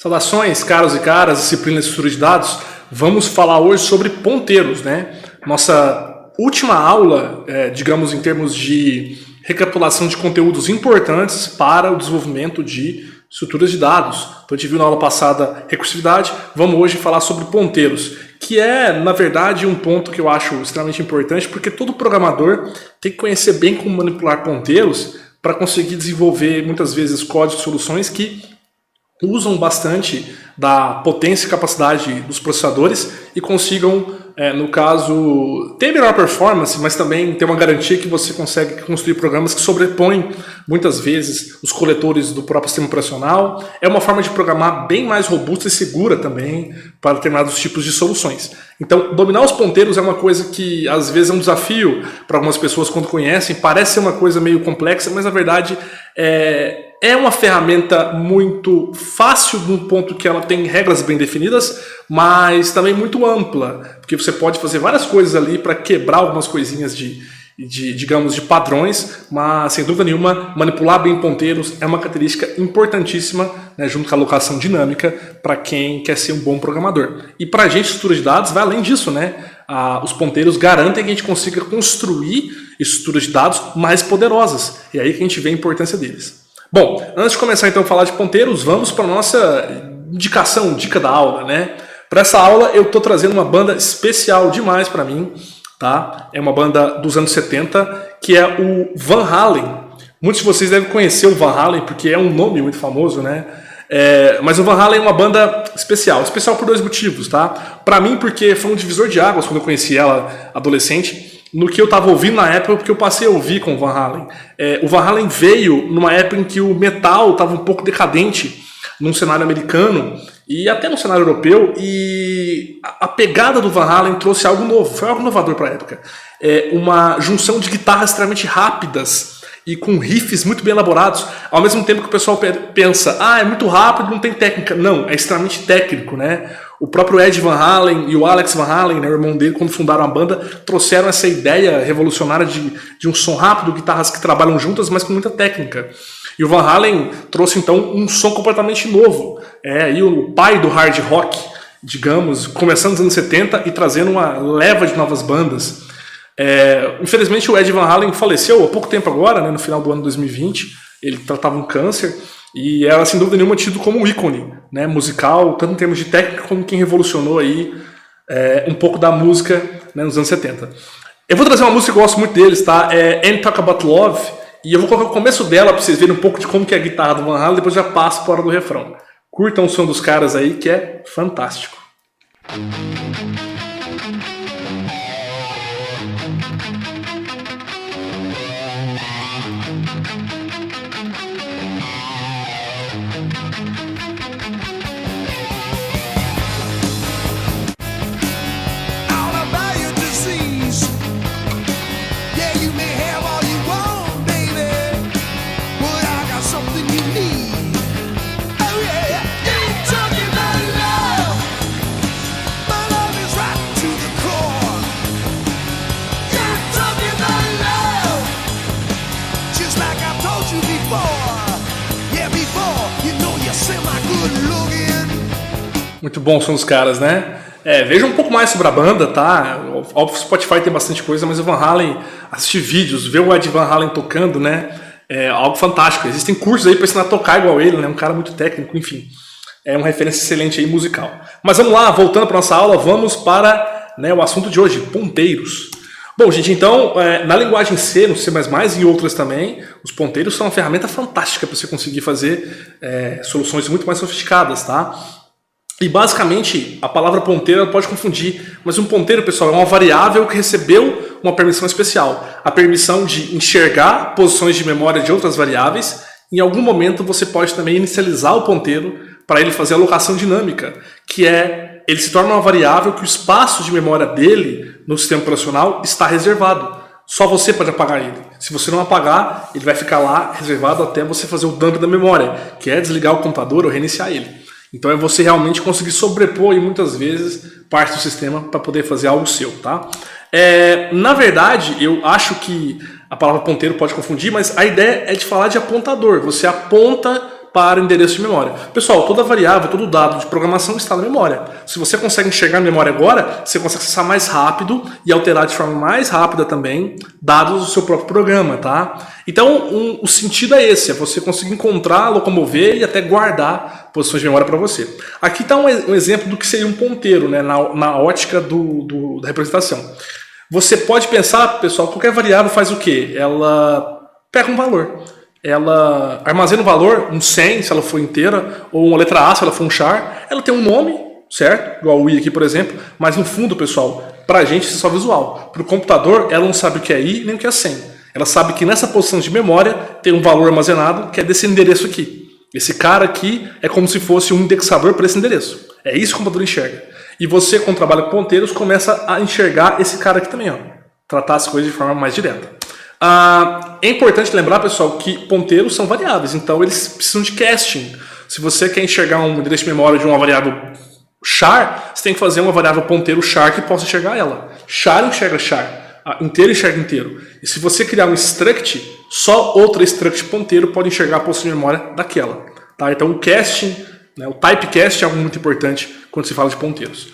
Saudações, caros e caras, disciplina de estrutura de dados. Vamos falar hoje sobre ponteiros, né? Nossa última aula, digamos em termos de recapitulação de conteúdos importantes para o desenvolvimento de estruturas de dados. Então a gente viu na aula passada recursividade, vamos hoje falar sobre ponteiros, que é, na verdade, um ponto que eu acho extremamente importante, porque todo programador tem que conhecer bem como manipular ponteiros para conseguir desenvolver, muitas vezes, códigos e soluções que usam bastante da potência e capacidade dos processadores e consigam, no caso, ter melhor performance, mas também ter uma garantia que você consegue construir programas que sobrepõem, muitas vezes, os coletores do próprio sistema operacional. É uma forma de programar bem mais robusta e segura também para determinados tipos de soluções. Então, dominar os ponteiros é uma coisa que, às vezes, é um desafio para algumas pessoas quando conhecem. Parece ser uma coisa meio complexa, mas, na verdade, é uma ferramenta muito fácil no ponto que ela tem regras bem definidas, mas também muito ampla, porque você pode fazer várias coisas ali para quebrar algumas coisinhas digamos, de padrões, mas sem dúvida nenhuma, manipular bem ponteiros é uma característica importantíssima, né, junto com a alocação dinâmica, para quem quer ser um bom programador. E para a gente, estrutura de dados, vai além disso, né? Os ponteiros garantem que a gente consiga construir estruturas de dados mais poderosas, e é aí que a gente vê a importância deles. Bom, antes de começar então a falar de ponteiros, vamos para a nossa dica da aula, né? Para essa aula eu estou trazendo uma banda especial demais para mim, tá? É uma banda dos anos 70, que é o Van Halen. Muitos de vocês devem conhecer o Van Halen, porque é um nome muito famoso, né? Mas o Van Halen é uma banda especial por dois motivos, tá? Para mim, porque foi um divisor de águas quando eu conheci ela adolescente, no que eu estava ouvindo na época, porque eu passei a ouvir com o Van Halen. O Van Halen veio numa época em que o metal estava um pouco decadente num cenário americano e até no cenário europeu, e a pegada do Van Halen trouxe algo novo, foi algo inovador para a época. Uma junção de guitarras extremamente rápidas e com riffs muito bem elaborados, ao mesmo tempo que o pessoal pensa, é muito rápido, não tem técnica. Não, é extremamente técnico, né? O próprio Ed Van Halen e o Alex Van Halen, né, o irmão dele, quando fundaram a banda, trouxeram essa ideia revolucionária de um som rápido, guitarras que trabalham juntas, mas com muita técnica. E o Van Halen trouxe, então, um som completamente novo. E o pai do hard rock, digamos, começando nos anos 70 e trazendo uma leva de novas bandas. Infelizmente, o Ed Van Halen faleceu há pouco tempo agora, né, no final do ano 2020. Ele tratava um câncer. E era, sem dúvida nenhuma, tido como um ícone, né, musical, tanto em termos de técnica como quem revolucionou aí, um pouco da música, né, nos anos 70. Eu vou trazer uma música que eu gosto muito deles, tá? Ain't Talk About Love, e eu vou colocar o começo dela para vocês verem um pouco de como que é a guitarra do Van Halen, depois já passo para a hora do refrão. Curtam o som dos caras aí, que é fantástico. Muito bom o som dos caras, né? Veja um pouco mais sobre a banda, tá? Óbvio, o Spotify tem bastante coisa, mas o Van Halen, assistir vídeos, ver o Ed Van Halen tocando, né? É algo fantástico. Existem cursos aí para ensinar a tocar igual ele, né? Um cara muito técnico, enfim. É uma referência excelente aí musical. Mas vamos lá, voltando para nossa aula, vamos para, né, o assunto de hoje, ponteiros. Bom, gente, então, na linguagem C, no C++ e outras também, os ponteiros são uma ferramenta fantástica para você conseguir fazer soluções muito mais sofisticadas, tá? E basicamente a palavra ponteiro pode confundir, mas um ponteiro, pessoal, é uma variável que recebeu uma permissão especial. A permissão de enxergar posições de memória de outras variáveis. Em algum momento você pode também inicializar o ponteiro para ele fazer a alocação dinâmica, que ele se torna uma variável que o espaço de memória dele no sistema operacional está reservado. Só você pode apagar ele. Se você não apagar, ele vai ficar lá reservado até você fazer o dump da memória, que é desligar o computador ou reiniciar ele. Então é você realmente conseguir sobrepor aí, muitas vezes parte do sistema para poder fazer algo seu, tá? Na verdade, eu acho que a palavra ponteiro pode confundir, mas a ideia é de falar de apontador. Você aponta para endereço de memória. Pessoal, toda variável, todo dado de programação está na memória. Se você consegue enxergar a memória agora, você consegue acessar mais rápido e alterar de forma mais rápida também dados do seu próprio programa, tá? Então, o sentido é esse, é você conseguir encontrar, locomover e até guardar posições de memória para você. Aqui está um exemplo do que seria um ponteiro, né, na ótica da representação. Você pode pensar, pessoal, qualquer variável faz o quê? Ela pega um valor. Ela armazena um valor, um 100 se ela for inteira, ou uma letra A se ela for um char. Ela tem um nome, certo? Igual o I aqui, por exemplo. Mas no fundo, pessoal, pra gente isso é só visual. Pro computador, ela não sabe o que é I nem o que é 100. Ela sabe que nessa posição de memória tem um valor armazenado que é desse endereço aqui. Esse cara aqui é como se fosse um indexador para esse endereço. É isso que o computador enxerga. E você, quando trabalha com ponteiros, começa a enxergar esse cara aqui também, ó. Tratar as coisas de forma mais direta. É importante lembrar, pessoal, que ponteiros são variáveis, então eles precisam de casting. Se você quer enxergar um endereço de memória de uma variável char, você tem que fazer uma variável ponteiro char que possa enxergar ela. Char enxerga char, inteiro enxerga inteiro. E se você criar um struct, só outra struct ponteiro pode enxergar a posição de memória daquela. Tá? Então o casting, né, o typecast é algo muito importante quando se fala de ponteiros.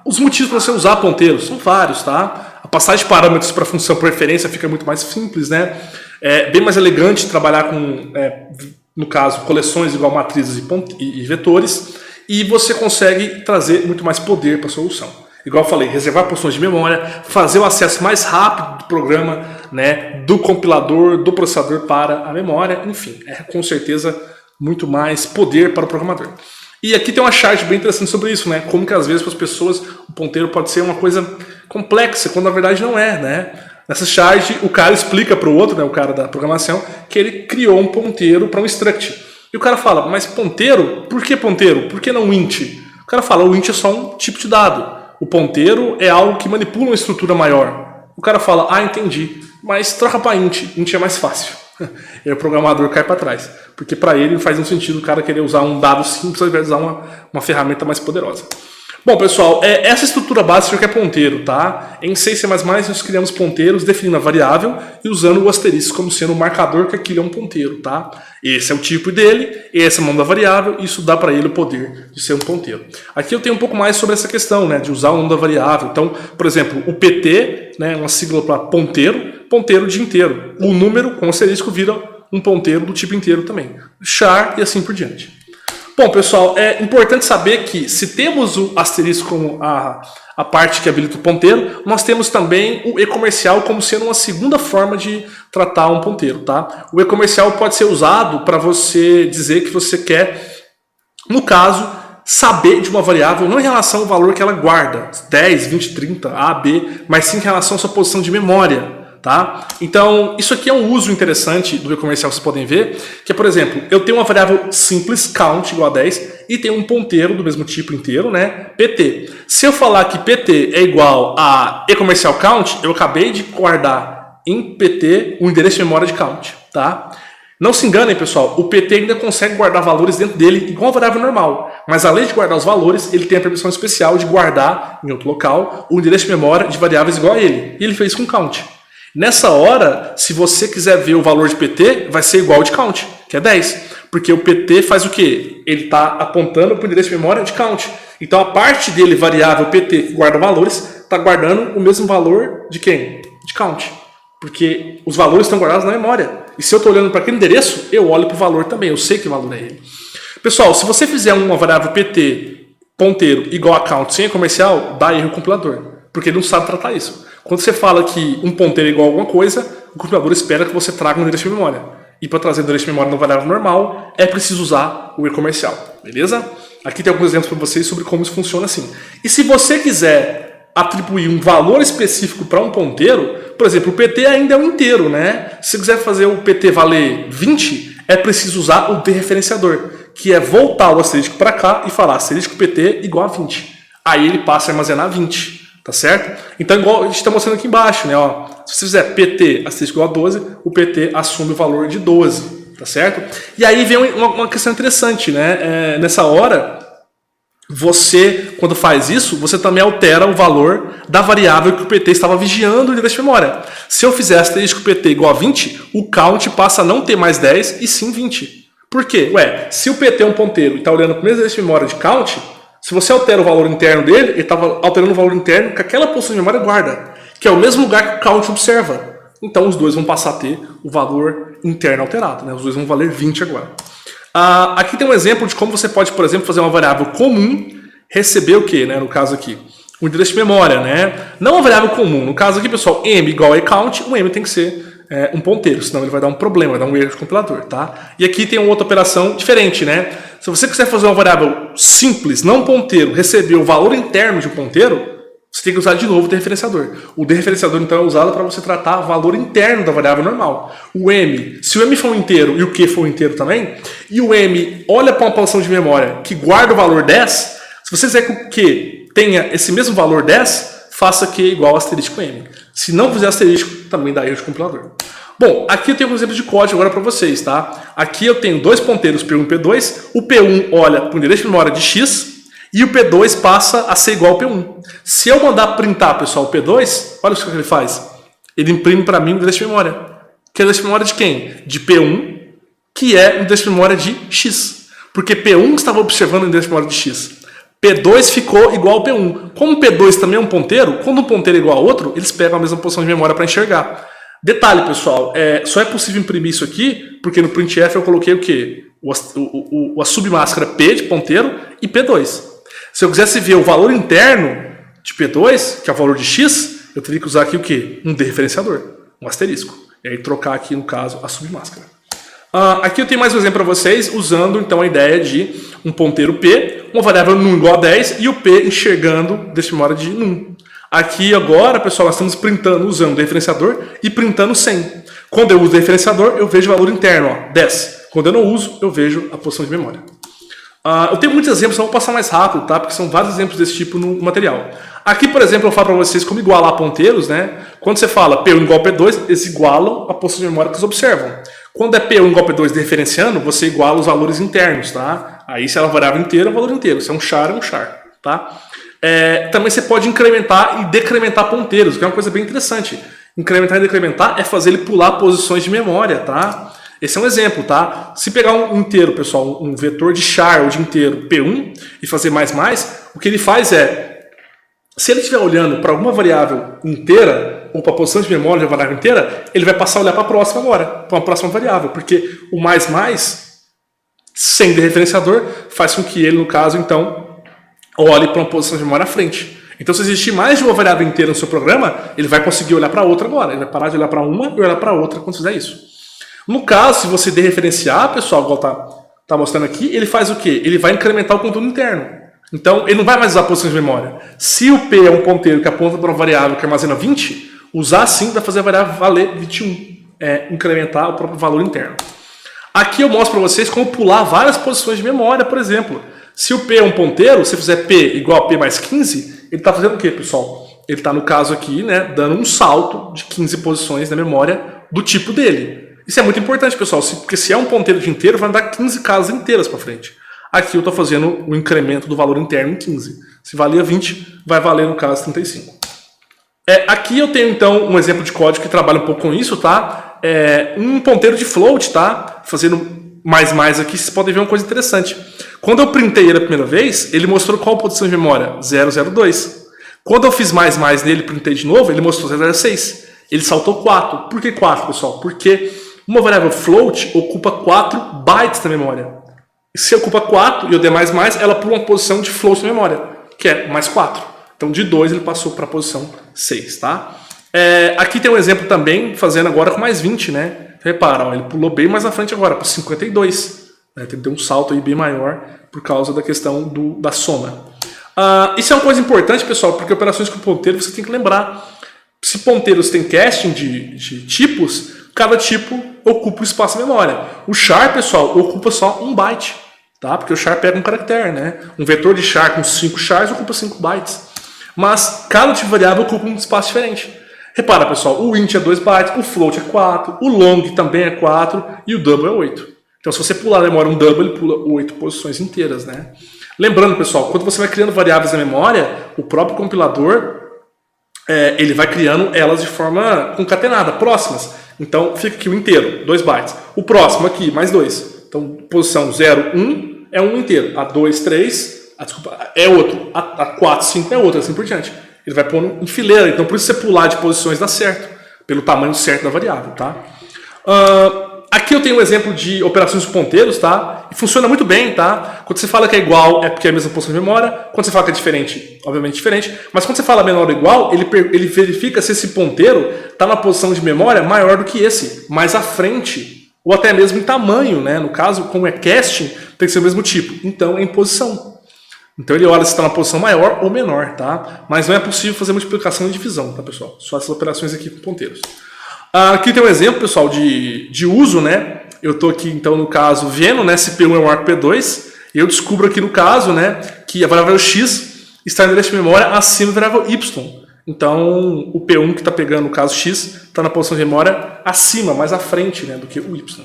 Os motivos para você usar ponteiros são vários, tá? A passagem de parâmetros para função por referência fica muito mais simples, né? É bem mais elegante trabalhar com, no caso, coleções igual matrizes e vetores, e você consegue trazer muito mais poder para a solução. Igual eu falei, reservar posições de memória, fazer o acesso mais rápido do programa, né, do compilador, do processador para a memória, enfim, é com certeza muito mais poder para o programador. E aqui tem uma chart bem interessante sobre isso, né? Como que às vezes para as pessoas o ponteiro pode ser uma coisa complexa, quando na verdade não é, né? Nessa chart o cara explica para o outro, né, o cara da programação, que ele criou um ponteiro para um struct. E o cara fala, mas ponteiro? Por que ponteiro? Por que não int? O cara fala, o int é só um tipo de dado. O ponteiro é algo que manipula uma estrutura maior. O cara fala, entendi, mas troca para int é mais fácil. E aí o programador cai para trás. Porque para ele faz um sentido o cara querer usar um dado simples ao invés de usar uma ferramenta mais poderosa. Bom, pessoal, essa estrutura básica que é ponteiro, tá? Em C++, nós criamos ponteiros definindo a variável e usando o asterisco como sendo o marcador que aquilo é um ponteiro, tá? Esse é o tipo dele, esse é o nome da variável, e isso dá para ele o poder de ser um ponteiro. Aqui eu tenho um pouco mais sobre essa questão, né, de usar o nome da variável. Então, por exemplo, o PT, né, uma sigla para ponteiro de inteiro. O número com asterisco vira um ponteiro do tipo inteiro também. Char e assim por diante. Bom, pessoal, é importante saber que se temos o asterisco como a parte que habilita o ponteiro, nós temos também o e-comercial como sendo uma segunda forma de tratar um ponteiro, tá? O e-comercial pode ser usado para você dizer que você quer, no caso, saber de uma variável não em relação ao valor que ela guarda, 10, 20, 30, A, B, mas sim em relação à sua posição de memória. Tá? Então, isso aqui é um uso interessante do e-comercial, vocês podem ver, que é, por exemplo, eu tenho uma variável simples, count, igual a 10, e tenho um ponteiro do mesmo tipo inteiro, né, PT. Se eu falar que PT é igual a e-comercial count, eu acabei de guardar em PT o endereço de memória de count. Tá? Não se enganem, pessoal, o PT ainda consegue guardar valores dentro dele igual a variável normal, mas além de guardar os valores, ele tem a permissão especial de guardar em outro local o endereço de memória de variáveis igual a ele, e ele fez com count. Nessa hora, se você quiser ver o valor de PT, vai ser igual ao de count, que é 10. Porque o PT faz o quê? Ele está apontando para o endereço de memória de count. Então a parte dele, variável PT, que guarda valores, está guardando o mesmo valor de quem? De count. Porque os valores estão guardados na memória. E se eu estou olhando para aquele endereço, eu olho para o valor também, eu sei que valor é ele. Pessoal, se você fizer uma variável PT, ponteiro, igual a count sem comercial, dá erro o compilador. Porque ele não sabe tratar isso. Quando você fala que um ponteiro é igual a alguma coisa, o compilador espera que você traga um endereço de memória. E para trazer um endereço de memória na variável normal, é preciso usar o e-comercial. Beleza? Aqui tem alguns exemplos para vocês sobre como isso funciona assim. E se você quiser atribuir um valor específico para um ponteiro, por exemplo, o PT ainda é um inteiro, né? Se você quiser fazer o PT valer 20, é preciso usar o dereferenciador, que é voltar o asterisco para cá e falar asterisco PT igual a 20. Aí ele passa a armazenar 20. Tá certo? Então, igual a gente está mostrando aqui embaixo, né? Ó, se você fizer PT asterisco igual a 12, o PT assume o valor de 12. Tá certo? E aí vem uma questão interessante, né? Nessa hora, você, quando faz isso, você também altera o valor da variável que o PT estava vigiando o endereço de memória. Se eu fizer asterisco PT igual a 20, o count passa a não ter mais 10 e sim 20. Por quê? Ué, se o PT é um ponteiro e está olhando para o mesmo endereço de memória de count, se você altera o valor interno dele, ele estava alterando o valor interno que aquela posição de memória guarda, que é o mesmo lugar que o count observa. Então os dois vão passar a ter o valor interno alterado, né? Os dois vão valer 20 agora. Aqui tem um exemplo de como você pode, por exemplo, fazer uma variável comum receber o quê, né? No caso aqui, o endereço de memória, né? Não uma variável comum. No caso aqui, pessoal, m igual a count, o m tem que ser um ponteiro, senão ele vai dar um problema, vai dar um erro de compilador, tá? E aqui tem uma outra operação diferente, né? Se você quiser fazer uma variável simples, não ponteiro, receber o valor interno de um ponteiro, você tem que usar de novo o dereferenciador. O dereferenciador, então, é usado para você tratar o valor interno da variável normal. O m, se o m for um inteiro e o q for um inteiro também, e o m olha para uma posição de memória que guarda o valor 10, se você quiser que o q tenha esse mesmo valor 10, faça q igual a asterisco m. Se não fizer asterisco, também dá erro de compilador. Bom, aqui eu tenho um exemplo de código agora para vocês, tá? Aqui eu tenho dois ponteiros P1 e P2. O P1 olha para o endereço de memória de x e o P2 passa a ser igual ao P1. Se eu mandar printar, pessoal, o P2, olha o que ele faz. Ele imprime para mim o endereço de memória. Que é o endereço de memória de quem? De P1, que é o endereço de memória de x. Porque P1 estava observando o endereço de memória de x. P2 ficou igual ao P1. Como P2 também é um ponteiro, quando um ponteiro é igual ao outro, eles pegam a mesma posição de memória para enxergar. Detalhe, pessoal, só é possível imprimir isso aqui porque no printf eu coloquei o quê? A submáscara P de ponteiro e P2. Se eu quisesse ver o valor interno de P2, que é o valor de x, eu teria que usar aqui o quê? Um dereferenciador, um asterisco. E aí trocar aqui, no caso, a submáscara. Aqui eu tenho mais um exemplo para vocês, usando então a ideia de um ponteiro P, uma variável num igual a 10 e o P enxergando desse memória de num. Aqui agora, pessoal, nós estamos printando usando o dereferenciador e printando 100. Quando eu uso o dereferenciador, eu vejo o valor interno, ó, 10. Quando eu não uso, eu vejo a posição de memória. Eu tenho muitos exemplos, só vou passar mais rápido, tá? Porque são vários exemplos desse tipo no material. Aqui, por exemplo, eu falo para vocês como igualar ponteiros, né? Quando você fala P1 igual a P2, eles igualam a posição de memória que eles observam. Quando é P1 igual a P2 dereferenciando, você iguala os valores internos, tá? Aí se é uma variável inteira, é um valor inteiro. Se é um char, tá? Também você pode incrementar e decrementar ponteiros, que é uma coisa bem interessante. Incrementar e decrementar é fazer ele pular posições de memória, tá? Esse é um exemplo, tá? Se pegar um inteiro, pessoal, um vetor de char ou de inteiro P1 e fazer mais, o que ele faz se ele estiver olhando para alguma variável inteira ou para a posição de memória de uma variável inteira, ele vai passar a olhar para a próxima agora, para uma próxima variável, porque o mais sem dereferenciador faz com que ele, no caso, então, olhe para uma posição de memória à frente. Então, se existir mais de uma variável inteira no seu programa, ele vai conseguir olhar para outra agora. Ele vai parar de olhar para uma e olhar para outra quando fizer isso. No caso, se você dereferenciar, pessoal, igual tá mostrando aqui, ele faz o quê? Ele vai incrementar o conteúdo interno. Então, ele não vai mais usar posições de memória. Se o P é um ponteiro que aponta para uma variável que armazena 20, usar sim vai fazer a variável valer 21. Incrementar o próprio valor interno. Aqui eu mostro para vocês como pular várias posições de memória, por exemplo. Se o P é um ponteiro, se fizer P igual a P mais 15, ele está fazendo o quê, pessoal? Ele está, no caso aqui, né, dando um salto de 15 posições na memória do tipo dele. Isso é muito importante, pessoal, porque se é um ponteiro de inteiro, vai andar 15 casas inteiras para frente. Aqui eu estou fazendo o incremento do valor interno em 15. Se valia 20, vai valer, no caso, 35. Aqui eu tenho, então, um exemplo de código que trabalha um pouco com isso, tá? Um ponteiro de float, tá? Fazendo mais aqui, vocês podem ver uma coisa interessante. Quando eu printei ele a primeira vez, ele mostrou qual posição de memória? 002. Quando eu fiz mais nele, printei de novo, ele mostrou 006. Ele saltou 4. Por que 4, pessoal? Porque uma variável float ocupa 4 bytes da memória. E se ocupa 4 e eu der mais, ela pula uma posição de float na memória, que é mais 4. Então de 2 ele passou para a posição 6, tá? Aqui tem um exemplo também, fazendo agora com mais 20, né? Repara, ó, ele pulou bem mais à frente agora, para 52. Né? Ele deu um salto aí bem maior por causa da questão da soma. Isso é uma coisa importante, pessoal, porque operações com ponteiro você tem que lembrar. Se ponteiros têm casting de tipos, cada tipo ocupa o espaço da memória. O char, pessoal, ocupa só 1 byte, tá? Porque o char pega um caractere, né? Um vetor de char com 5 chars ocupa 5 bytes. Mas cada tipo de variável ocupa um espaço diferente. Repara, pessoal, o int é 2 bytes, o float é 4, o long também é 4 e o double é 8. Então, se você pular na memória um double, ele pula 8 posições inteiras, né? Lembrando, pessoal, quando você vai criando variáveis na memória, o próprio compilador ele vai criando elas de forma concatenada, próximas. Então, fica aqui o inteiro, 2 bytes. O próximo aqui, mais 2. Então, posição 0, 1 é um inteiro. A 2, 3, é outro. A 4, 5 é outro, assim por diante. Ele vai pondo em fileira. Então, por isso você pular de posições dá certo. Pelo tamanho certo da variável, tá? Aqui eu tenho um exemplo de operações de ponteiros, tá? E funciona muito bem, tá? Quando você fala que é igual, é porque é a mesma posição de memória. Quando você fala que é diferente, obviamente diferente. Mas quando você fala menor ou igual, ele verifica se esse ponteiro está na posição de memória maior do que esse, mais à frente, ou até mesmo em tamanho, né? No caso, como é casting, tem que ser o mesmo tipo. Então, é em posição. Então, ele olha se está na posição maior ou menor, tá? Mas não é possível fazer multiplicação e divisão, tá, pessoal? Só essas operações aqui com ponteiros. Aqui tem um exemplo, pessoal, de uso, né? Eu estou aqui, então, no caso, vendo, né, se P1 é um arco P2, e eu descubro aqui no caso, né, que a variável x está em endereço de memória acima da variável y. Então, o P1 que está pegando, no caso, x, está na posição de memória acima, mais à frente, né, do que o y.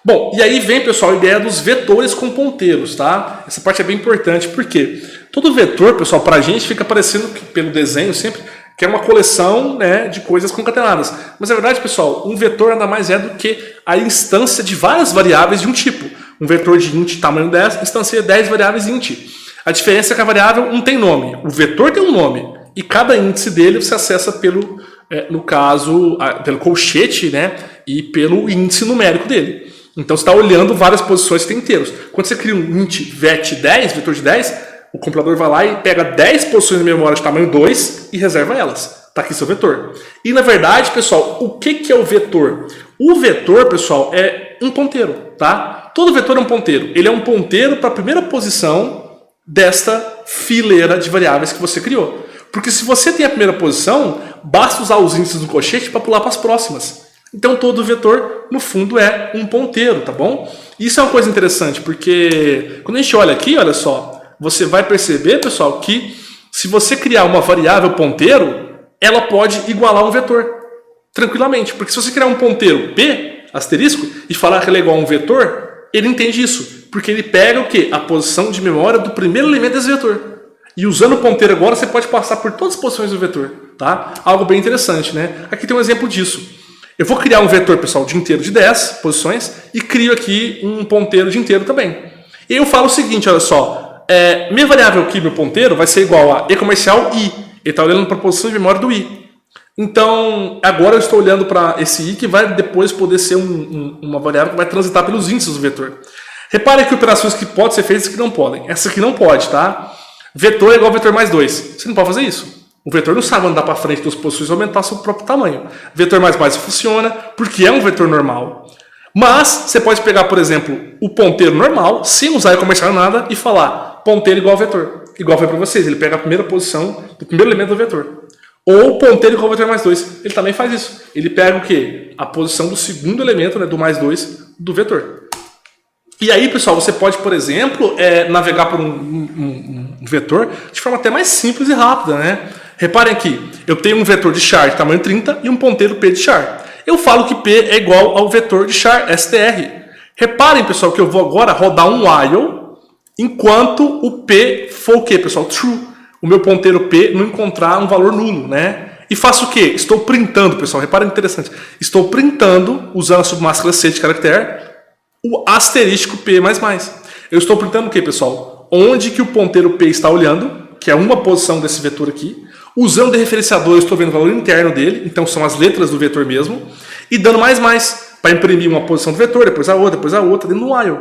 Bom, e aí vem, pessoal, a ideia dos vetores com ponteiros, tá? Essa parte é bem importante, porque todo vetor, pessoal, para a gente fica parecendo, pelo desenho sempre, que é uma coleção, né, de coisas concatenadas. Mas na verdade, pessoal, um vetor nada mais é do que a instância de várias variáveis de um tipo. Um vetor de int tamanho 10 instancia 10 variáveis int. A diferença é que a variável não tem nome. O vetor tem um nome. E cada índice dele você acessa pelo, no caso, pelo colchete, né, e pelo índice numérico dele. Então você está olhando várias posições que tem inteiros. Quando você cria um int vet10, vetor de 10, o compilador vai lá e pega 10 posições de memória de tamanho 2 e reserva elas. Está aqui seu vetor. E na verdade, pessoal, o que é o vetor? O vetor, pessoal, é um ponteiro, tá? Todo vetor é um ponteiro. Ele é um ponteiro para a primeira posição desta fileira de variáveis que você criou. Porque se você tem a primeira posição, basta usar os índices do colchete para pular para as próximas. Então todo vetor, no fundo, é um ponteiro, tá bom? Isso é uma coisa interessante, porque quando a gente olha aqui, olha só, você vai perceber, pessoal, que se você criar uma variável ponteiro, ela pode igualar um vetor, tranquilamente. Porque se você criar um ponteiro P, asterisco, e falar que ele é igual a um vetor, ele entende isso. Porque ele pega o quê? A posição de memória do primeiro elemento desse vetor. E usando o ponteiro agora, você pode passar por todas as posições do vetor, tá? Algo bem interessante, né? Aqui tem um exemplo disso. Eu vou criar um vetor, pessoal, de inteiro de 10 posições e crio aqui um ponteiro de inteiro também. E eu falo o seguinte, olha só. Minha variável aqui, meu ponteiro, vai ser igual a e comercial i. Ele está olhando para a posição de memória do i. Então, agora eu estou olhando para esse i que vai depois poder ser uma variável que vai transitar pelos índices do vetor. Repare que operações que podem ser feitas e que não podem. Essa aqui não pode, tá? Vetor é igual a vetor mais 2. Você não pode fazer isso. O vetor não sabe andar para frente das posições e aumentar seu próprio tamanho. Vetor mais funciona porque é um vetor normal. Mas você pode pegar, por exemplo, o ponteiro normal, sem usar e comercial nada, e falar ponteiro igual a vetor. Igual foi para vocês, ele pega a primeira posição do primeiro elemento do vetor. Ou ponteiro igual a vetor mais 2. Ele também faz isso. Ele pega o quê? A posição do segundo elemento, né, do mais 2 do vetor. E aí, pessoal, você pode, por exemplo, navegar por um vetor de forma até mais simples e rápida, né? Reparem aqui, eu tenho um vetor de char de tamanho 30 e um ponteiro P de char. Eu falo que P é igual ao vetor de char, str. Reparem, pessoal, que eu vou agora rodar um while enquanto o P for o quê, pessoal? True. O meu ponteiro P não encontrar um valor nulo, né? E faço o quê? Estou printando, pessoal. Reparem que interessante. Estou printando, usando a submáscara C de caractere, o asterístico P++. Eu estou printando o quê, pessoal? Onde que o ponteiro P está olhando, que é uma posição desse vetor aqui. Usando de referenciador, eu estou vendo o valor interno dele, então são as letras do vetor mesmo, e dando mais, para imprimir uma posição do vetor, depois a outra, dentro do while.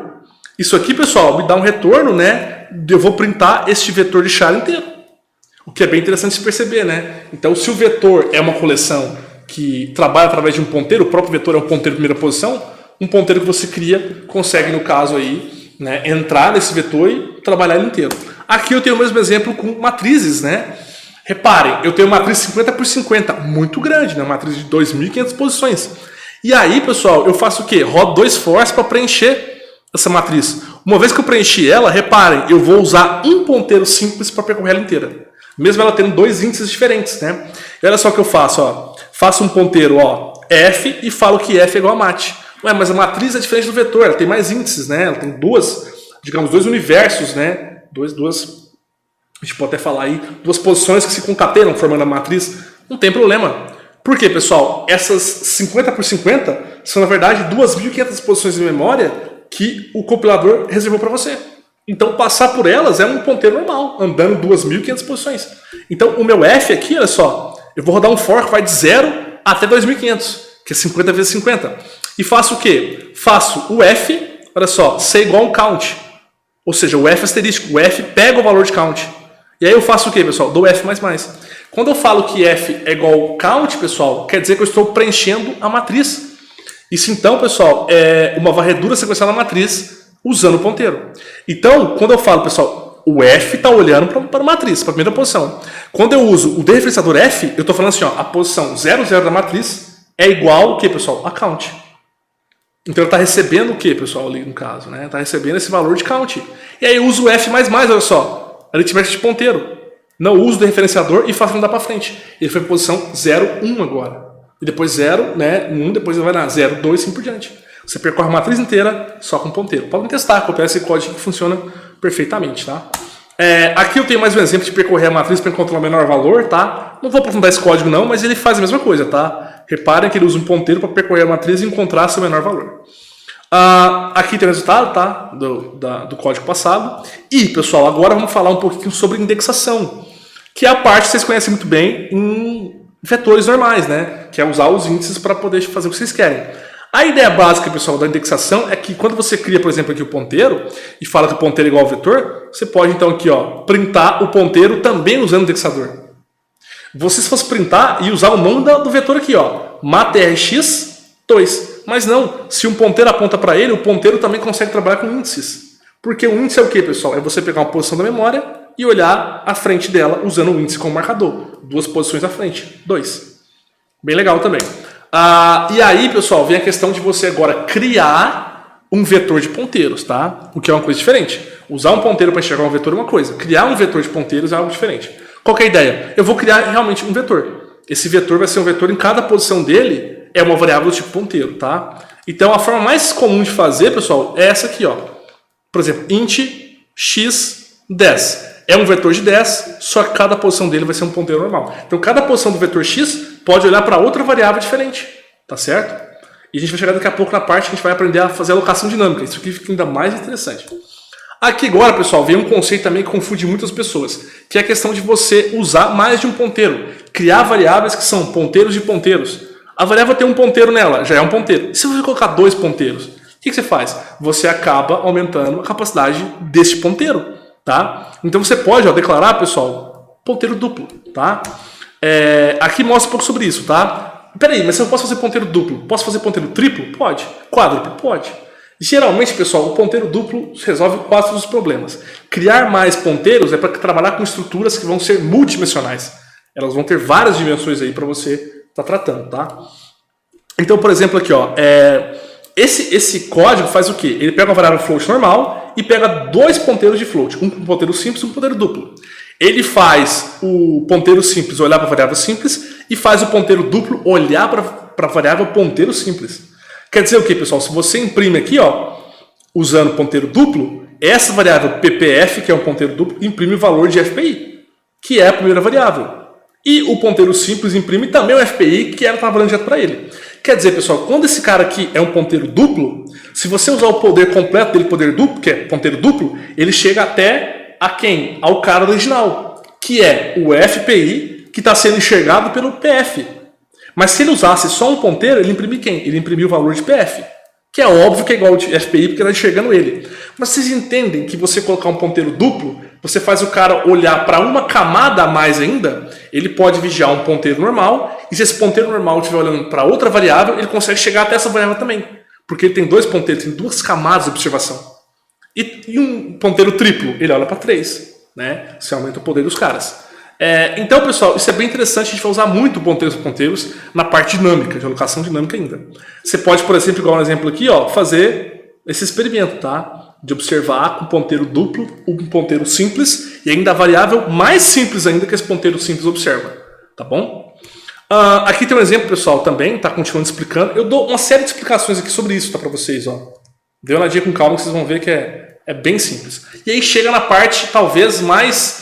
Isso aqui, pessoal, me dá um retorno, né? Eu vou printar este vetor de char inteiro. O que é bem interessante se perceber, né? Então, se o vetor é uma coleção que trabalha através de um ponteiro, o próprio vetor é um ponteiro de primeira posição, um ponteiro que você cria consegue, no caso aí, né, entrar nesse vetor e trabalhar ele inteiro. Aqui eu tenho o mesmo exemplo com matrizes, né? Reparem, eu tenho uma matriz 50 por 50, muito grande, né? Uma matriz de 2.500 posições. E aí, pessoal, eu faço o quê? Rodo 2 for's para preencher essa matriz. Uma vez que eu preenchi ela, reparem, eu vou usar um ponteiro simples para percorrer ela inteira. Mesmo ela tendo dois índices diferentes, né? E olha só o que eu faço, ó. Faço um ponteiro, ó, f, e falo que f é igual a mat. Ué, mas a matriz é diferente do vetor, ela tem mais índices, né? Ela tem dois universos, né? A gente pode até falar aí, duas posições que se concatenam formando a matriz. Não tem problema. Por quê, pessoal? Essas 50 por 50 são, na verdade, 2.500 posições de memória que o compilador reservou para você. Então, passar por elas é um ponteiro normal, andando 2.500 posições. Então, o meu f aqui, olha só, eu vou rodar um for que vai de 0 até 2.500, que é 50 vezes 50. E faço o quê? Faço o f, olha só, ser igual a um count. Ou seja, o f asterístico. O f pega o valor de count. E aí eu faço o quê, pessoal? Dou f mais mais. Quando eu falo que f é igual ao count, pessoal, quer dizer que eu estou preenchendo a matriz. Isso então, pessoal, é uma varredura sequencial na matriz usando o ponteiro. Então, quando eu falo, pessoal, o f está olhando para a matriz, para a primeira posição. Quando eu uso o dereferenciador f, eu estou falando assim, ó, a posição 0, 0 da matriz é igual o quê, pessoal? A count. Então ele está recebendo o quê, pessoal, ali no caso, né? Está recebendo esse valor de count. E aí eu uso o f mais mais, olha só. Aritmética de ponteiro. Não uso do referenciador e faço andar para frente. Ele foi em posição 0, 1 agora. E depois 0, né? 1, depois ele vai na 0, 2, assim por diante. Você percorre a matriz inteira só com ponteiro. Podem testar, copiar esse código que funciona perfeitamente, tá? Aqui eu tenho mais um exemplo de percorrer a matriz para encontrar o menor valor, tá? Não vou aprofundar esse código não, mas ele faz a mesma coisa, tá? Reparem que ele usa um ponteiro para percorrer a matriz e encontrar seu menor valor. Aqui tem o resultado, tá? Do código passado. E, pessoal, agora vamos falar um pouquinho sobre indexação, que é a parte que vocês conhecem muito bem em vetores normais, né? Que é usar os índices para poder fazer o que vocês querem. A ideia básica, pessoal, da indexação é que quando você cria, por exemplo, aqui o ponteiro e fala que o ponteiro é igual ao vetor, você pode, então, aqui, ó, printar o ponteiro também usando o indexador. Você, se fosse printar e usar o nome do vetor aqui, ó, matrx2. Mas não, se um ponteiro aponta para ele, o ponteiro também consegue trabalhar com índices. Porque o índice é o que, pessoal? É você pegar uma posição da memória e olhar a frente dela usando o índice como marcador. 2 posições à frente, 2. Bem legal também. E aí, pessoal, vem a questão de você agora criar um vetor de ponteiros, tá? O que é uma coisa diferente. Usar um ponteiro para enxergar um vetor é uma coisa. Criar um vetor de ponteiros é algo diferente. Qual que é a ideia? Eu vou criar realmente um vetor. Esse vetor vai ser um vetor em cada posição dele, é uma variável do tipo ponteiro, tá? Então, a forma mais comum de fazer, pessoal, é essa aqui, ó. Por exemplo, int x 10. É um vetor de 10, só que cada posição dele vai ser um ponteiro normal. Então, cada posição do vetor x pode olhar para outra variável diferente, tá certo? E a gente vai chegar daqui a pouco na parte que a gente vai aprender a fazer alocação dinâmica. Isso aqui fica ainda mais interessante. Aqui agora, pessoal, vem um conceito também que confunde muitas pessoas, que é a questão de você usar mais de um ponteiro. Criar variáveis que são ponteiros de ponteiros. A variável tem um ponteiro nela, já é um ponteiro. E se você colocar 2 ponteiros, o que você faz? Você acaba aumentando a capacidade deste ponteiro, tá? Então você pode, ó, declarar, pessoal, ponteiro duplo, tá? Aqui mostra um pouco sobre isso, tá? Peraí, mas se eu posso fazer ponteiro duplo, posso fazer ponteiro triplo? Pode. Quádruplo? Pode. Geralmente, pessoal, o ponteiro duplo resolve quase todos os problemas. Criar mais ponteiros é para trabalhar com estruturas que vão ser multidimensionais. Elas vão ter várias dimensões aí para você estar tratando, tá? Então, por exemplo, aqui, ó, esse código faz o quê? Ele pega uma variável float normal e pega 2 ponteiros de float, um ponteiro simples e um ponteiro duplo. Ele faz o ponteiro simples olhar para a variável simples e faz o ponteiro duplo olhar para a variável ponteiro simples. Quer dizer o que, pessoal? Se você imprime aqui, ó, usando ponteiro duplo, essa variável ppf, que é um ponteiro duplo, imprime o valor de fpi, que é a primeira variável. E o ponteiro simples imprime também o fpi, que era trabalhando direto para ele. Quer dizer, pessoal, quando esse cara aqui é um ponteiro duplo, se você usar o poder completo dele, poder duplo, que é ponteiro duplo, ele chega até a quem? Ao cara original, que é o fpi, que está sendo enxergado pelo pf. Mas se ele usasse só um ponteiro, ele imprime quem? Ele imprimiu o valor de PF. Que é óbvio que é igual ao de FPI, porque está enxergando ele. Mas vocês entendem que você colocar um ponteiro duplo, você faz o cara olhar para uma camada a mais ainda, ele pode vigiar um ponteiro normal, e se esse ponteiro normal estiver olhando para outra variável, ele consegue chegar até essa variável também. Porque ele tem 2 ponteiros, tem 2 camadas de observação. E um ponteiro triplo, ele olha para 3. Né? Você aumenta o poder dos caras. Então, pessoal, isso é bem interessante, a gente vai usar muito ponteiros na parte dinâmica, de alocação dinâmica ainda. Você pode, por exemplo, igual no exemplo aqui, ó, fazer esse experimento, tá? De observar com ponteiro duplo, um ponteiro simples, e ainda a variável mais simples ainda que esse ponteiro simples observa, tá bom? Aqui tem um exemplo, pessoal, também, tá continuando explicando. Eu dou uma série de explicações aqui sobre isso, tá, para vocês, ó. Dê uma olhadinha com calma que vocês vão ver que é bem simples. E aí chega na parte, talvez, mais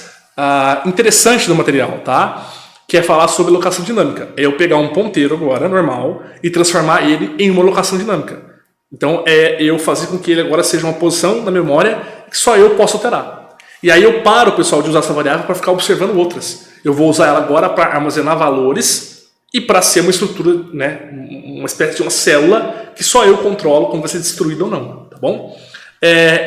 interessante do material, tá? Que é falar sobre locação dinâmica. É eu pegar um ponteiro agora, normal, e transformar ele em uma locação dinâmica. Então é eu fazer com que ele agora seja uma posição na memória que só eu posso alterar. E aí eu paro, pessoal, de usar essa variável para ficar observando outras. Eu vou usar ela agora para armazenar valores e para ser uma estrutura, né, uma espécie de uma célula que só eu controlo quando vai ser destruída ou não, tá bom?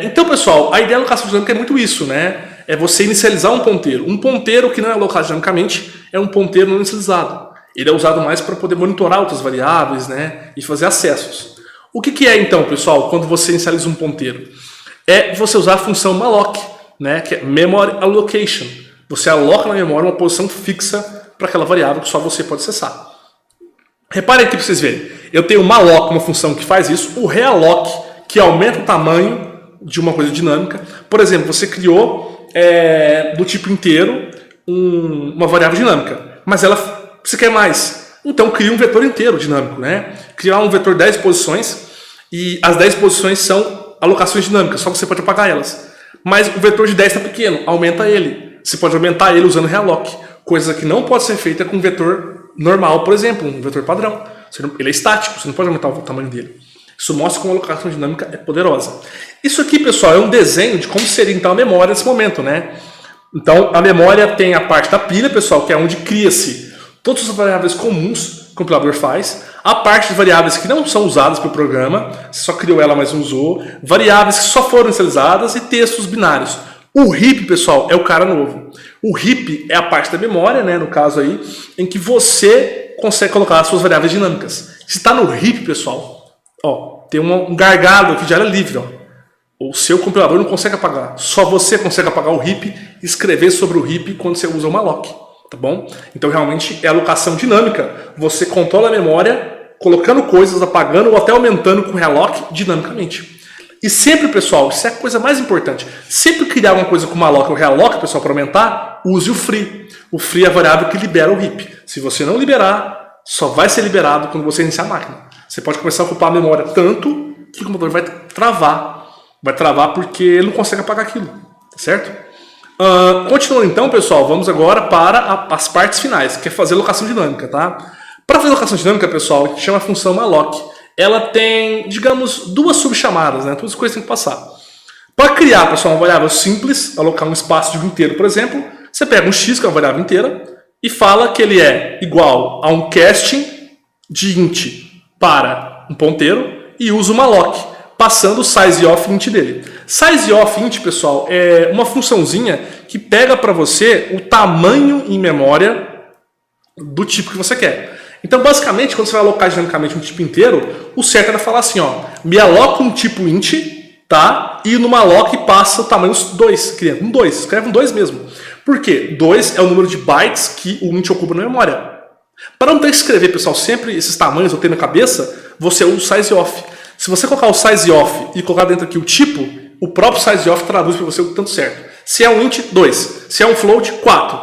Então, pessoal, a ideia da alocação dinâmica é muito isso, né? É você inicializar um ponteiro. Um ponteiro que não é alocado dinamicamente é um ponteiro não inicializado. Ele é usado mais para poder monitorar outras variáveis, né, e fazer acessos. O que é, então, pessoal, quando você inicializa um ponteiro? É você usar a função malloc, né, que é memory allocation. Você aloca na memória uma posição fixa para aquela variável que só você pode acessar. Reparem aqui para vocês verem. Eu tenho o malloc, uma função que faz isso, o realloc, que aumenta o tamanho de uma coisa dinâmica. Por exemplo, você criou do tipo inteiro uma variável dinâmica, mas você quer mais. Então cria um vetor inteiro dinâmico, né? Criar um vetor 10 posições e as 10 posições são alocações dinâmicas, só você pode apagar elas. Mas o vetor de 10 está pequeno, aumenta ele. Você pode aumentar ele usando realloc, coisa que não pode ser feita com um vetor normal, por exemplo, um vetor padrão. Ele é estático, você não pode aumentar o tamanho dele. Isso mostra como a alocação dinâmica é poderosa. Isso aqui, pessoal, é um desenho de como seria então a memória nesse momento, né? Então, a memória tem a parte da pilha, pessoal, que é onde cria-se todas as variáveis comuns que o compilador faz. A parte de variáveis que não são usadas pelo programa, você só criou ela, mas não usou. Variáveis que só foram inicializadas e textos binários. O heap, pessoal, é o cara novo. O heap é a parte da memória, né, no caso aí, em que você consegue colocar as suas variáveis dinâmicas. Se está no heap, pessoal, ó, tem um gargalo aqui de área livre, ó. O seu compilador não consegue apagar. Só você consegue apagar o heap e escrever sobre o heap quando você usa o malloc, tá bom? Então realmente é alocação dinâmica. Você controla a memória colocando coisas, apagando ou até aumentando com o realloc dinamicamente. E sempre, pessoal, isso é a coisa mais importante. Sempre criar alguma coisa com o malloc ou realloc, pessoal, para aumentar, use o free. O free é a variável que libera o heap. Se você não liberar, só vai ser liberado quando você iniciar a máquina. Você pode começar a ocupar a memória tanto que o computador vai travar. Vai travar porque ele não consegue apagar aquilo, tá certo? Continuando então, pessoal, vamos agora para as partes finais, que é fazer alocação dinâmica, tá? Para fazer alocação dinâmica, pessoal, a gente chama a função malloc. Ela tem, digamos, duas subchamadas, né? Todas as coisas tem que passar. Para criar, pessoal, uma variável simples, alocar um espaço de um inteiro, por exemplo, você pega um x, que é uma variável inteira, e fala que ele é igual a um casting de int para um ponteiro e usa o malloc, passando o sizeof int dele. Sizeof int, pessoal, é uma funçãozinha que pega para você o tamanho em memória do tipo que você quer. Então, basicamente, quando você vai alocar dinamicamente um tipo inteiro, o certo era falar assim, ó, me aloca um tipo int, tá? E no malloc passa o tamanho 2, criando um 2, escreve um 2 mesmo. Por quê? 2 é o número de bytes que o int ocupa na memória. Para não ter que escrever, pessoal, sempre esses tamanhos eu tenho na cabeça, você usa o sizeof. Se você colocar o sizeof e colocar dentro aqui o tipo, o próprio sizeof traduz para você o tanto certo. Se é um int, 2. Se é um float, 4.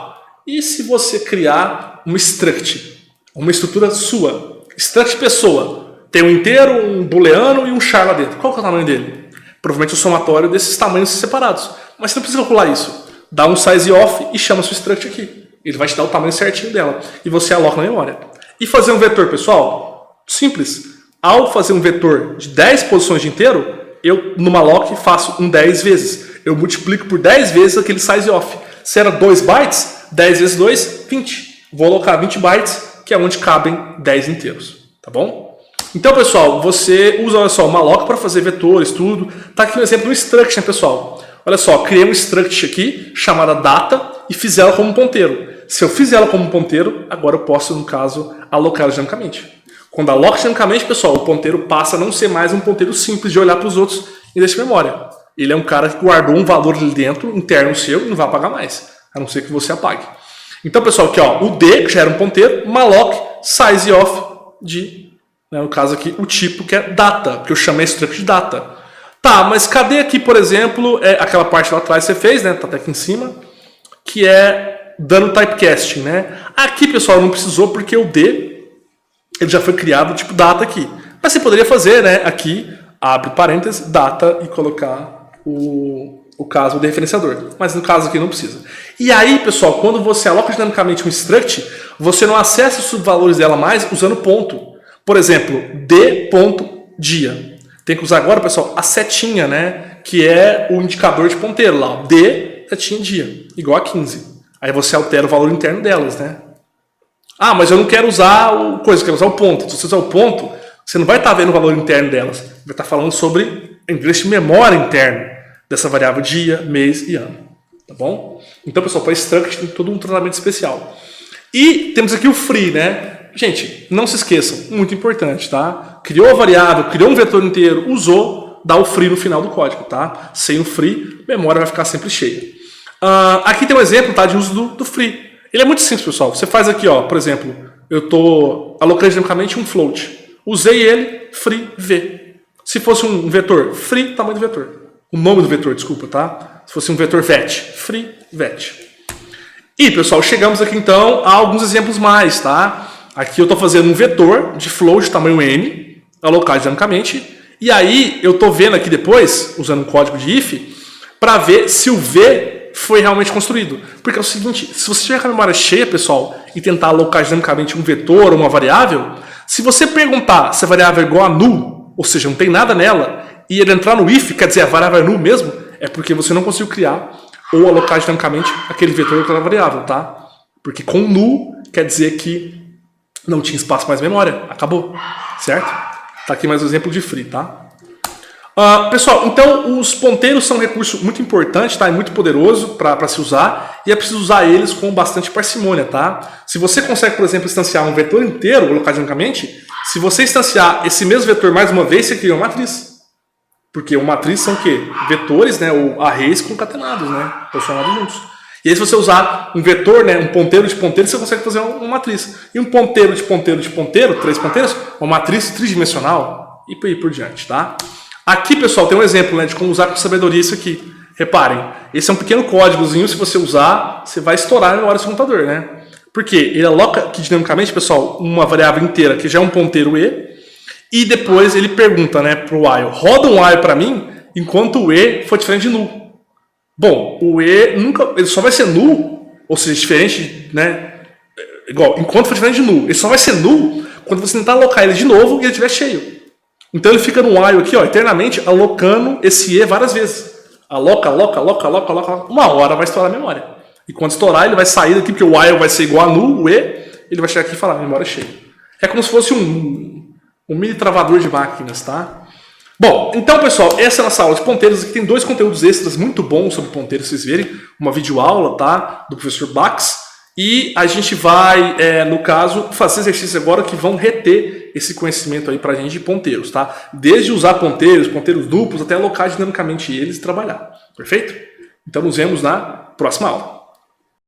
E se você criar um struct, uma estrutura sua, struct pessoa, tem um inteiro, um booleano e um char lá dentro. Qual que é o tamanho dele? Provavelmente o somatório desses tamanhos separados. Mas você não precisa calcular isso. Dá um sizeof e chama seu struct aqui. Ele vai te dar o tamanho certinho dela. E você aloca na memória. E fazer um vetor, pessoal? Simples. Ao fazer um vetor de 10 posições de inteiro, eu no malloc faço um 10 vezes. Eu multiplico por 10 vezes aquele sizeof. Se era 2 bytes, 10 vezes 2, 20. Vou alocar 20 bytes, que é onde cabem 10 inteiros. Tá bom? Então, pessoal, você usa, olha só, o malloc para fazer vetores, tudo. Tá aqui um exemplo do struct, né, pessoal? Olha só, criei um struct aqui, chamada data, e fiz ela como um ponteiro. Se eu fiz ela como um ponteiro, agora eu posso, no caso, alocar dinamicamente. Quando aloca dinamicamente, pessoal, o ponteiro passa a não ser mais um ponteiro simples de olhar para os outros e deixar memória. Ele é um cara que guardou um valor ali dentro, interno seu, e não vai apagar mais, a não ser que você apague. Então, pessoal, aqui, ó, o D, que já era um ponteiro, malloc, sizeof de, né, no caso aqui, o tipo que é data, que eu chamei struct de data. Tá, mas cadê aqui, por exemplo, aquela parte lá atrás que você fez, né, tá até aqui em cima, que é dando typecasting, né? Aqui, pessoal, não precisou porque o D ele já foi criado tipo data aqui. Mas você poderia fazer, né, aqui, abre parênteses, data e colocar o caso do referenciador. Mas no caso aqui não precisa. E aí, pessoal, quando você aloca dinamicamente um struct, você não acessa os subvalores dela mais usando ponto. Por exemplo, d.dia. tem que usar agora, pessoal, a setinha, né? Que é o indicador de ponteiro lá, ó. D, setinha dia, igual a 15. Aí você altera o valor interno delas, né? Ah, mas eu não quero usar o coisa, eu quero usar o ponto. Se você usar o ponto, você não vai estar vendo o valor interno delas. Vai estar falando sobre endereço de memória interno dessa variável dia, mês e ano. Tá bom? Então, pessoal, para struct tem todo um tratamento especial. E temos aqui o free, né? Gente, não se esqueçam, muito importante, tá? Criou a variável, criou um vetor inteiro, usou, dá o free no final do código, tá? Sem o free, a memória vai ficar sempre cheia. Aqui tem um exemplo, tá, de uso do free. Ele é muito simples, pessoal. Você faz aqui, ó, por exemplo, eu estou alocando dinamicamente um float. Usei ele, free v. Se fosse um vetor, free tamanho do vetor. O nome do vetor, desculpa, tá? Se fosse um vetor vet, free vet. E, pessoal, chegamos aqui então a alguns exemplos mais, tá? Aqui eu estou fazendo um vetor de float tamanho n, alocado dinamicamente. E aí eu estou vendo aqui depois, usando um código de if, para ver se o v foi realmente construído. Porque é o seguinte, se você tiver com a memória cheia, pessoal, e tentar alocar dinamicamente um vetor ou uma variável, se você perguntar se a variável é igual a null, ou seja, não tem nada nela, e ele entrar no if, quer dizer, a variável é null mesmo, é porque você não conseguiu criar ou alocar dinamicamente aquele vetor ou aquela variável, tá? Porque com null quer dizer que não tinha espaço mais memória. Acabou. Certo? Tá aqui mais um exemplo de free, tá? Pessoal, então os ponteiros são um recurso muito importante, tá? É muito poderoso para se usar e é preciso usar eles com bastante parcimônia, tá? Se você consegue, por exemplo, instanciar um vetor inteiro, alocar dinamicamente, se você instanciar esse mesmo vetor mais uma vez, você cria uma matriz. Porque uma matriz são o quê? Vetores, né? Ou arrays concatenados, né? Posicionados juntos. E aí se você usar um vetor, né? Um ponteiro de ponteiro, você consegue fazer uma matriz. E um ponteiro de ponteiro de ponteiro, 3 ponteiros, uma matriz tridimensional e por diante, tá? Aqui, pessoal, tem um exemplo, né, de como usar com sabedoria isso aqui. Reparem, esse é um pequeno códigozinho, se você usar, você vai estourar a memória do seu computador, né? Porque ele aloca aqui dinamicamente, pessoal, uma variável inteira, que já é um ponteiro e, e depois ele pergunta, né, pro while, roda um while para mim, enquanto o e for diferente de null. Bom, o e nunca, ele só vai ser null, ou seja, diferente, né, igual, enquanto for diferente de null, ele só vai ser null quando você tentar alocar ele de novo e ele estiver cheio. Então ele fica no while aqui, ó, eternamente alocando esse e várias vezes. Aloca. Uma hora vai estourar a memória. E quando estourar, ele vai sair daqui, porque o while vai ser igual a null, o e, ele vai chegar aqui e falar, memória cheia. É como se fosse um mini travador de máquinas, tá? Bom, então, pessoal, essa é a nossa aula de ponteiros. Aqui tem 2 conteúdos extras muito bons sobre ponteiros, vocês verem. Uma videoaula, tá? Do professor Bax. E a gente vai, no caso, fazer exercícios agora que vão reter esse conhecimento aí pra gente de ponteiros, tá? Desde usar ponteiros duplos, até alocar dinamicamente eles e trabalhar. Perfeito? Então nos vemos na próxima aula.